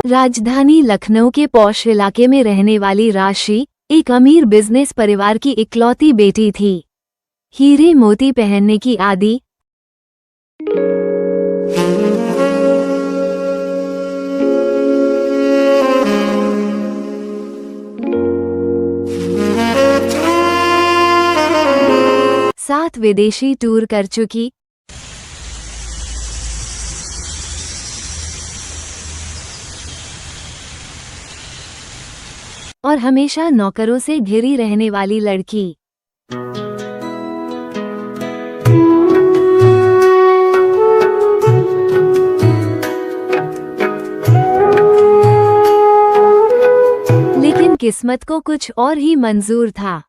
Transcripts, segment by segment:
राजधानी लखनऊ के पौष इलाके में रहने वाली राशि एक अमीर बिजनेस परिवार की इकलौती बेटी थी। हीरे मोती पहनने की आदी। साथ विदेशी टूर कर चुकी। और हमेशा नौकरों से घिरी रहने वाली लड़की। लेकिन किस्मत को कुछ और ही मंजूर था।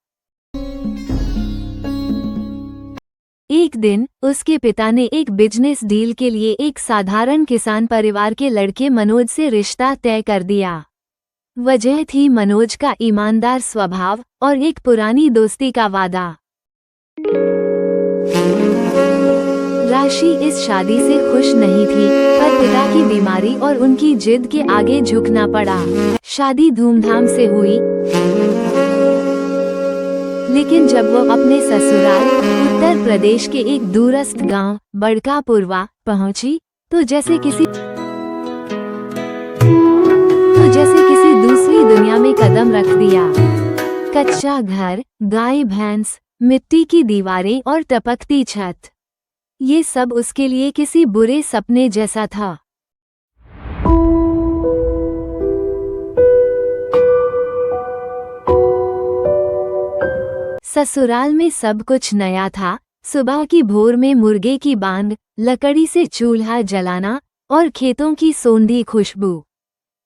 एक दिन उसके पिता ने एक बिजनेस डील के लिए एक साधारण किसान परिवार के लड़के मनोज से रिश्ता तय कर दिया। वजह थी मनोज का ईमानदार स्वभाव और एक पुरानी दोस्ती का वादा। राशि इस शादी से खुश नहीं थी, पर पिता की बीमारी और उनकी जिद के आगे झुकना पड़ा। शादी धूमधाम से हुई, लेकिन जब वो अपने ससुराल उत्तर प्रदेश के एक दूरस्थ गांव बड़कापुरवा पहुंची, तो जैसे किसी दूसरी दुनिया में कदम रख दिया। कच्चा घर, गाय भैंस, मिट्टी की दीवारें और टपकती छत, ये सब उसके लिए किसी बुरे सपने जैसा था। ससुराल में सब कुछ नया था। सुबह की भोर में मुर्गे की बांग, लकड़ी से चूल्हा जलाना और खेतों की सोंधी खुशबू।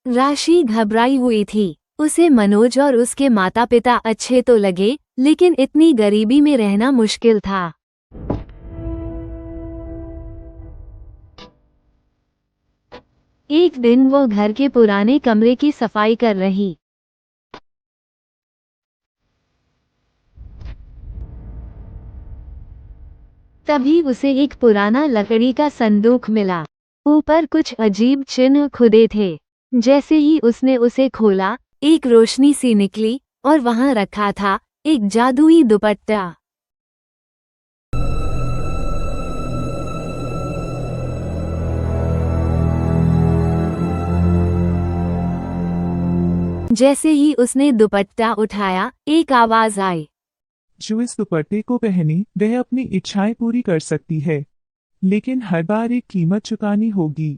राशि घबराई हुई थी। उसे मनोज और उसके माता पिता अच्छे तो लगे, लेकिन इतनी गरीबी में रहना मुश्किल था। एक दिन वो घर के पुराने कमरे की सफाई कर रही। तभी उसे एक पुराना लकड़ी का संदूक मिला। ऊपर कुछ अजीब चिन्ह खुदे थे। जैसे ही उसने उसे खोला, एक रोशनी सी निकली और वहां रखा था एक जादुई दुपट्टा। जैसे ही उसने दुपट्टा उठाया, एक आवाज आई। जो इस दुपट्टे को पहने वह अपनी इच्छाएं पूरी कर सकती है, लेकिन हर बार एक कीमत चुकानी होगी।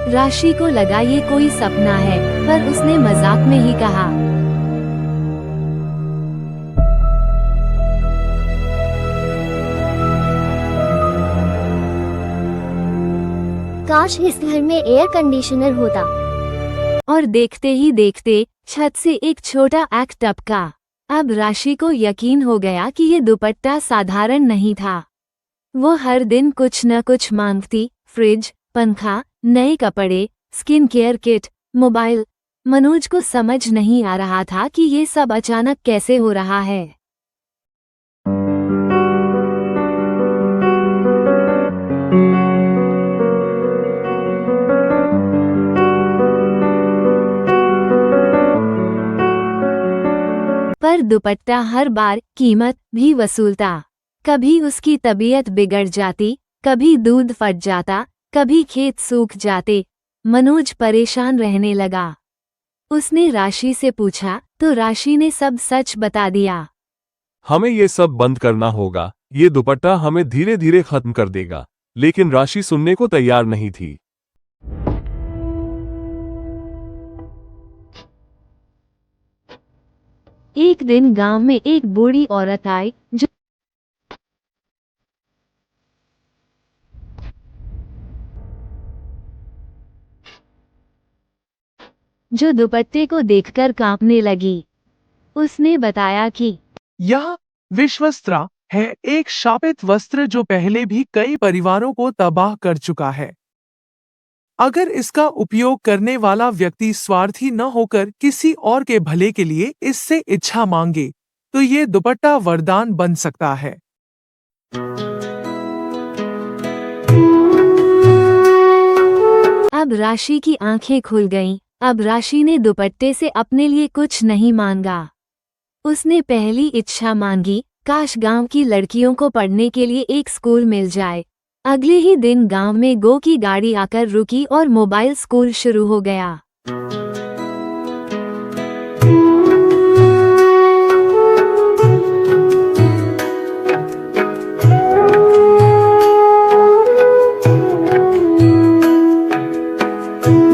राशि को लगा ये कोई सपना है, पर उसने मजाक में ही कहा, काश इस घर में एयर कंडीशनर होता। और देखते ही देखते छत से एक छोटा एग टपका। अब राशि को यकीन हो गया कि ये दुपट्टा साधारण नहीं था। वो हर दिन कुछ न कुछ मांगती, फ्रिज, पंखा, नए कपड़े, skin care kit, mobile. Manoj को समझ नहीं आ रहा था कि ये सब अचानक कैसे हो रहा है। पर दुपट्टा हर बार कीमत भी वसूलता। कभी उसकी तबीयत बिगड़ जाती, कभी दूध फट जाता, कभी खेत सूख जाते। मनोज परेशान रहने लगा। उसने राशि से पूछा, तो राशि ने सब सच बता दिया। हमें ये सब बंद करना होगा, ये दुपट्टा हमें धीरे धीरे खत्म कर देगा। लेकिन राशि सुनने को तैयार नहीं थी। एक दिन गांव में एक बूढ़ी औरत आई, जो दुपट्टे को देखकर कांपने लगी। उसने बताया कि यह विश्वस्त्र है, एक शापित वस्त्र जो पहले भी कई परिवारों को तबाह कर चुका है। अगर इसका उपयोग करने वाला व्यक्ति स्वार्थी न होकर किसी और के भले के लिए इससे इच्छा मांगे, तो ये दुपट्टा वरदान बन सकता है। अब राशि की आंखें खुल गईं। अब राशि ने दुपट्टे से अपने लिए कुछ नहीं मांगा। उसने पहली इच्छा मांगी, काश गांव की लड़कियों को पढ़ने के लिए एक स्कूल मिल जाए। अगले ही दिन गांव में गो की गाड़ी आकर रुकी और मोबाइल स्कूल शुरू हो गया।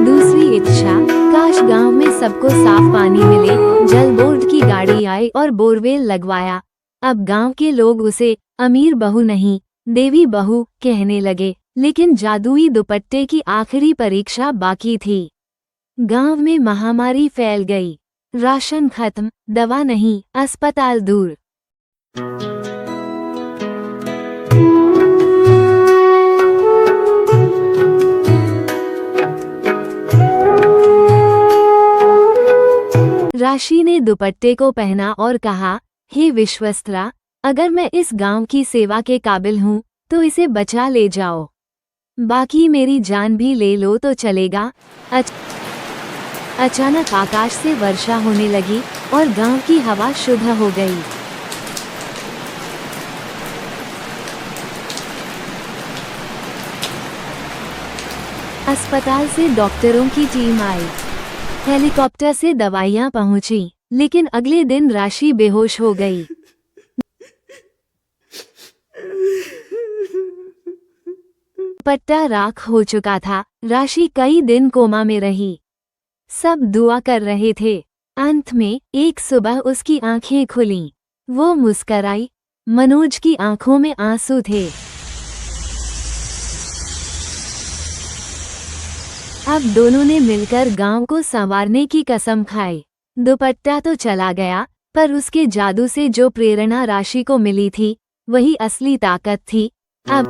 दूसरी इच्छा, काश गांव में सबको साफ पानी मिले। जल बोर्ड की गाड़ी आई और बोरवेल लगवाया। अब गांव के लोग उसे अमीर बहू नहीं, देवी बहू कहने लगे। लेकिन जादुई दुपट्टे की आखिरी परीक्षा बाकी थी। गांव में महामारी फैल गई। राशन खत्म, दवा नहीं, अस्पताल दूर। राशि ने दुपट्टे को पहना और कहा, हे विश्वस्त्रा, अगर मैं इस गांव की सेवा के काबिल हूँ तो इसे बचा ले जाओ। बाकी मेरी जान भी ले लो तो चलेगा। अचानक आकाश से वर्षा होने लगी और गांव की हवा शुद्ध हो गई। अस्पताल से डॉक्टरों की टीम आई। हेलीकॉप्टर से दवाइयां पहुंची, लेकिन अगले दिन राशि बेहोश हो गई। दुपट्टा राख हो चुका था। राशि कई दिन कोमा में रही। सब दुआ कर रहे थे। अंत में एक सुबह उसकी आंखें खुलीं। वो मुस्कराई। मनोज की आंखों में आंसू थे। अब दोनों ने मिलकर गांव को संवारने की कसम खाई। दुपट्टा तो चला गया, पर उसके जादू से जो प्रेरणा राशि को मिली थी, वही असली ताकत थी। अब